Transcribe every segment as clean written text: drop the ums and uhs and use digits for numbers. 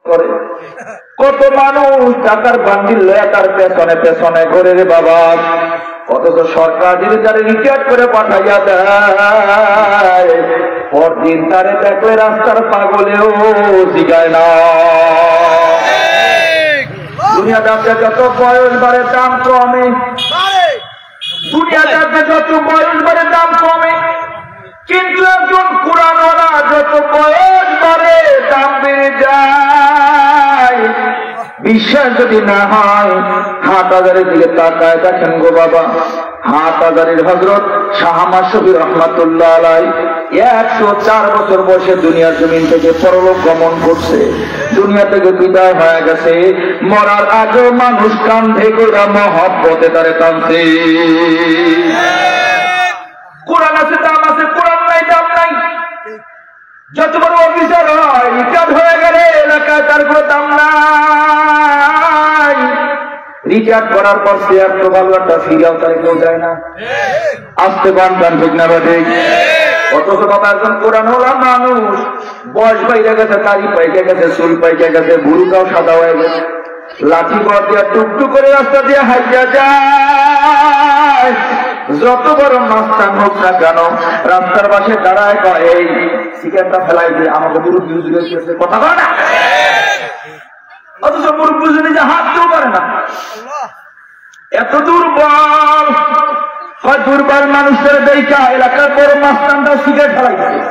করে কত মানুষ টাকার বান্ডিল লয়ে তার পেছনে পেছনে ঘুরে রে বাবা, অথচ সরকার যদি তারে রিচার্জ করে পাঠাইয়া দেয়, পরদিন তারে দেখলে রাস্তার পাগলেও জিগায় না। দুনিয়াটাতে যত বয়স বাড়ে দাম কমে, দুনিয়াটাতে যত বয়স বাড়ে দাম কমে, কিন্তু একজন কোরআনওয়ালা যত বয়স বাড়ে দাম বেড়ে যায়। বিশ্বাস যদি না হয় হাটহাজারীর দিকে তাকায় দেখেন গো বাবা, হাটহাজারীর হযরত শাহ আহমদ শফি রহমাতুল্লাহ আলাইহি 104 বছর বয়সে দুনিয়ার জমিন থেকে পরলোক গমন করছে, দুনিয়া থেকে বিদায় হয়ে গেছে। মরার আগেও মানুষ কান্ধে করে মহব্বতে তারে টানছে। কোরআন আছে দাম আছে, কোরআন নাই দাম নাই। যত বড় অফিসার হয়, রিটায়ার্ড হয়ে গেলে এলাকায় তার কোনো দাম নাই। রিটায়ার্ড করার পর সে আর তো ভালো একটা ফিরাও তার কেউ যায় না। আসতে পান ঠিক না বাদে। অথচ বাবা একজন কোরআনওয়ালা মানুষ বয়স পাইয়া গেছে, দাড়ি পাইয়া গেছে, চুল পাইয়া গেছে, ভুরুটাও সাদা হয়ে গেছে, লাঠি ঘর দিয়ে টুকটুক করে রাস্তা দিয়ে হাইয়া যায়। যত বড় মাস্টার হোক না কেন রাস্তার পাশে দাঁড়ায় কয় এই সিগারেটটা ফেলাই দিয়ে আমাকে মুরব্বী হুজুর এসেছে, কথা বলে না। অথচ মুরব্বী হুজুর নিজে হাত দিতেও পারে না, এত দুর্বল। দুর্বল মানুষের দেখা এলাকার বড় মাস্টারটাও সিগারেট ফেলাই দিচ্ছে।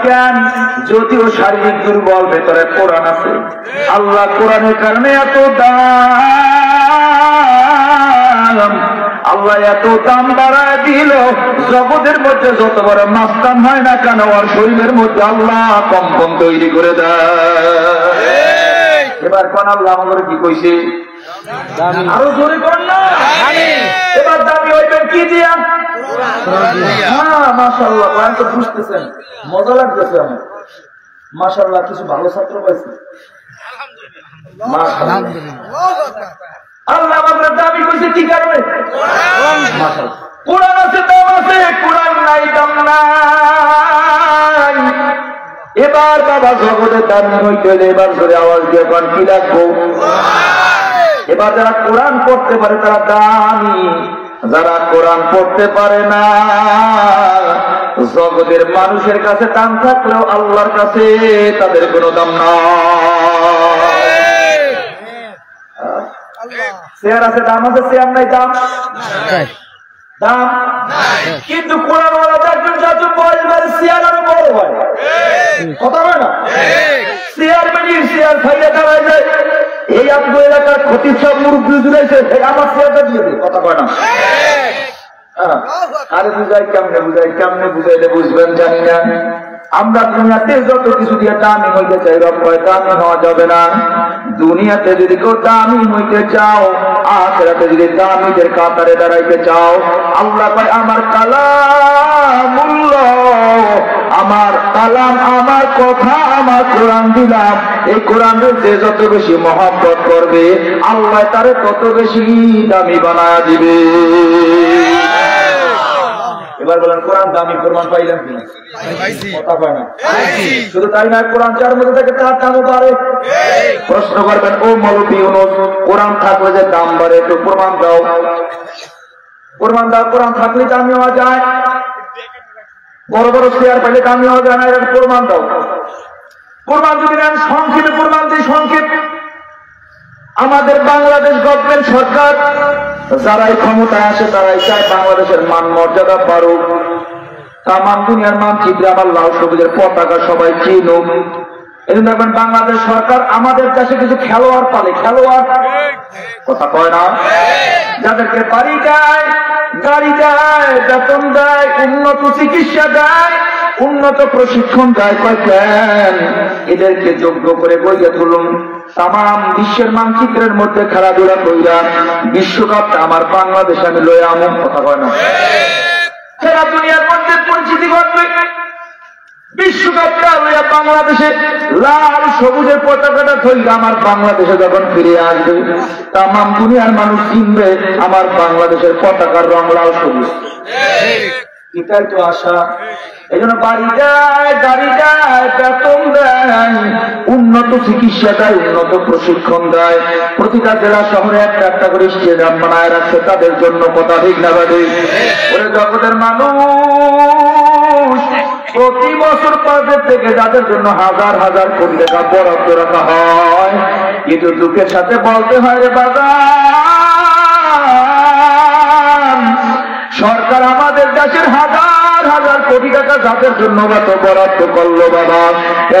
কেন? যদিও শারীরিক দুর্বল, ভেতরে কোরআন আছে। আল্লাহ কোরআনের কারণে এত দাম, আল্লাহ এত দাম বাড়ায় দিল, জগতের মধ্যে যত বড় মাস্তান হয় না কেন ওর শরীরের মধ্যে আল্লাহ কম্পন তৈরি করে দেয়। এবার কোন আল্লাহ আমাদের কি কইছে? আরো জোরে করেন না। এবার দামি হইবেন কি দিয়া? হ্যাঁ মাশাআল্লাহ, বয়ান তো বুঝতেছেন, মজা লাগতেছে আমার। মাশাআল্লাহ, কিছু ভালো ছাত্র পাইছি। আল্লাহ আমাদের দাবি করছে কি কারণে? কোরআন আছে দাম আছে, কোরআন নাই দাম নাই। এবার বাবা জগতের দামি হইতে হলে এবার ধরে আওয়াজ দিয়ে কোরআন কি রাখবো? এবার যারা কোরআন পড়তে পারে তারা দামি, যারা কোরআন পড়তে পারে না জগতের মানুষের কাছে দাম থাকলেও আল্লাহর কাছে তাদের কোনো দাম নাই। শেয়ার আছে দাম আছে, শেয়ার নাই দাম দাম। কিন্তু কোরআনওয়ালা একজন যত বয়স বাড়ে শেয়ার আরো বড় হয়, কথা হয় না? শেয়ার মিলিয়ে শেয়ার খাইয়ে দাঁড়ায় যায়। এই আপনার এলাকার ক্ষতির সব মুরব্বী জুড়াইছে, আমার শেয়ারটা দিয়ে দেয়, কথা কয় না? আরে বুঝাই কেমনে বুঝাই, কেমনে বুঝাইলে বুঝবেন জানি না। আমরা দুনিয়াতে যত কিছু দিয়ে দামি হইতে চাই, রব কয় দামি হওয়া যাবে না। দুনিয়াতে যদি কেউ দামি হইতে চাও, আখিরাতে যদি দামিদের কাতারে দাঁড়াইতে চাও, আল্লাহ কয় আমার কালামুল্লাহ, আমার কালাম, আমার কথা, আমার কোরআন দিলাম। এই কোরআনের যে যত বেশি মহব্বত করবে আল্লাহ তারে তত বেশি দামি বানায় দিবে। এবার বলেন কোরআন দামি, প্রমাণ পাইলেন কিনা? কথা পায় না। শুধু তাই না, কোরআন যার মধ্যে থাকে তার দামও বাড়ে। প্রশ্ন করবেন ও মৌলবী ইউনূস, কোরআন থাকলে যে দাম বাড়ে, একটু প্রমাণ দাও, প্রমাণ দাও। কোরআন থাকলে দামি হওয়া যায়, বড় বড় শেয়ার পাইলে দামি হওয়া যায় না, এর প্রমাণ দাও। প্রমাণ যদি নেন সংক্ষেপে প্রমাণ দিই, সংক্ষেপ। আমাদের বাংলাদেশ গভর্নমেন্ট সরকার যারাই ক্ষমতায় আসে তারাই চায় বাংলাদেশের মান মর্যাদা বাড়ুক, তাম দুনিয়ার মানচিত্রে আমার লাল সবুজের পতাকা সবাই চিনুক। এই জন্য দেখবেন বাংলাদেশ সরকার আমাদের দেশে কিছু খেলোয়াড় পালে, খেলোয়াড়, কথা কয় না, যাদেরকে বাড়ি দেয়, গাড়ি দেয়, বেতন দেয়, উন্নত চিকিৎসা দেয়, উন্নত প্রশিক্ষণ দেয়। কয় কেন? এদেরকে যোগ্য করে গড়িয়ে তুলুন, তাম বিশ্বের মানচিত্রের মধ্যে খেলাধুলা কইরা বিশ্বকাপটা আমার বাংলাদেশে আমি লয়ে আমন, কথা কয় না? সারা দুনিয়ার মধ্যে পরিচিতি ঘটবে, বিশ্বকাপটা লইয়া বাংলাদেশে লাল সবুজের পতাকাটা ধরে আমার বাংলাদেশে যখন ফিরে আসবে তাম দুনিয়ার মানুষ চিনবে আমার বাংলাদেশের পতাকার রং লাল সবুজ। এটাই তো আশা। এই জন্য বাড়ি যায়, গাড়ি যায়, বেতন দেয়, উন্নত চিকিৎসা দেয়, উন্নত প্রশিক্ষণ দেয়, প্রতিটা জেলা শহরে একটা একটা করে স্টেডিয়াম বানায় রাখছে তাদের জন্য। কথা ঠিক না বাদে? ওই জগতের মানুষ প্রতি বছর তাদের থেকে যাদের জন্য হাজার হাজার কোটি টাকা বরাদ্দ রাখা হয়, কিন্তু দুঃখের সাথে বলতে হয় রে বাজার, সরকার আমাদের দেশের হাজার হাজার কোটি টাকা যাদের জন্য এত বরাদ্দ করলো বাবা,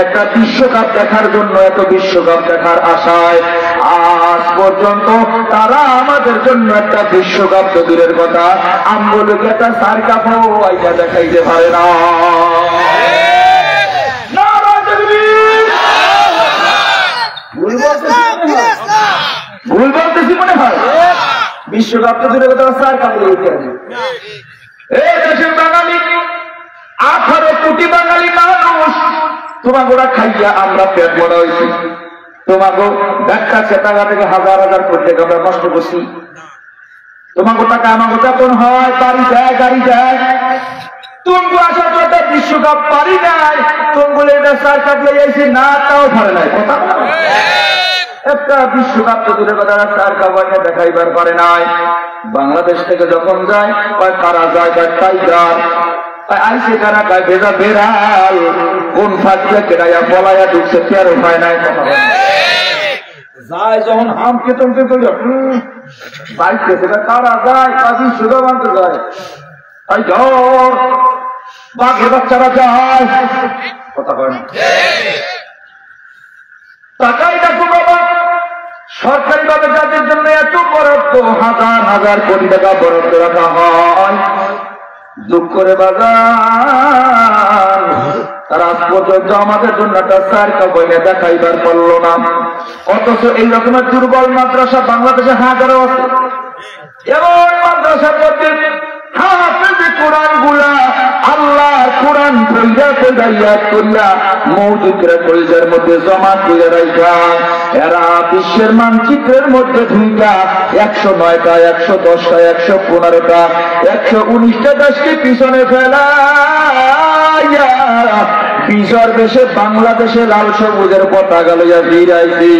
একটা বিশ্বকাপ দেখার জন্য, এত বিশ্বকাপ দেখার আশায় আজ পর্যন্ত তারা আমাদের জন্য একটা বিশ্বকাপ তো দূরের কথা, আমগুলোকে একটা সার কাপড় আইয়া দেখাইতে পারে না। ভুল বলতেছি মনে হয়? বিশ্বকাপ তো দূরের কথা, সার কাপড় এই দেশের বাঙালি 18 কোটি বাঙালি মানুষ, তোমাকে ওরা খাইয়া আমরা পেট বড় হয়েছি। তোমাকে ব্যাখ্যা চেতাগা থেকে হাজার হাজার কোটি টাকা আমরা নষ্ট করছি। তোমাকে টাকা আমাকে বেতন হয়, বাড়ি যায়, গাড়ি যায়, তুমি আসা তো একটা বিশ্বকাপ পারি নাই, তুমি এটা সার কাপ লাইছি না, তাও পারে নাই। কথা একটা বিশ্বকাপ তো দূরের কথা, সার কাপ দেখাইবার পারে নাই। বাংলাদেশ থেকে যখন যায়, কারা যায়, টাইগার আইসে, কারা গায়ে ভেজা বেড়াল, কোন ফাঁকতে কেটাইয়া বলাইয়া ঢুকছে, তেরো পায় নাই। কথা যায় যখন হামকে তমকে বাইকে থেকে কারা যায়, কাজী সুদা মানতে যায়, বাঘের বাচ্চারা যায়। কথা হয় না? টাকাই দেখো বাবা, সরকারি ভাবে যাদের জন্য এত বরাদ্দ, হাজার হাজার কোটি টাকা বরাদ্দ রাখা হয়, দুঃখ করে বাজার তারা আজ পর্যন্ত আমাদের জন্য একটা সার কাপড় দেখাইবার পারল না। অথচ এই রকমের দুর্বল মাদ্রাসা বাংলাদেশে হাজারো আছে। এমন মাদ্রাসার মধ্যে হাফেজে কোরআন গুলা আল্লাহর কোরআন পড়িয়া পড়াইয়া করিয়া মওজুদরা কলিজার মধ্যে জমা করে রাখা, এরা বিশ্বের মানচিত্রের মধ্যে ঢুকা 109টা, 110টা, 115টা, 119টা দেশকে পিছনে ফেলাইয়া বিজর দেশে বাংলাদেশে লাল সবুজের পতাকা লইয়া ফিরাইছে।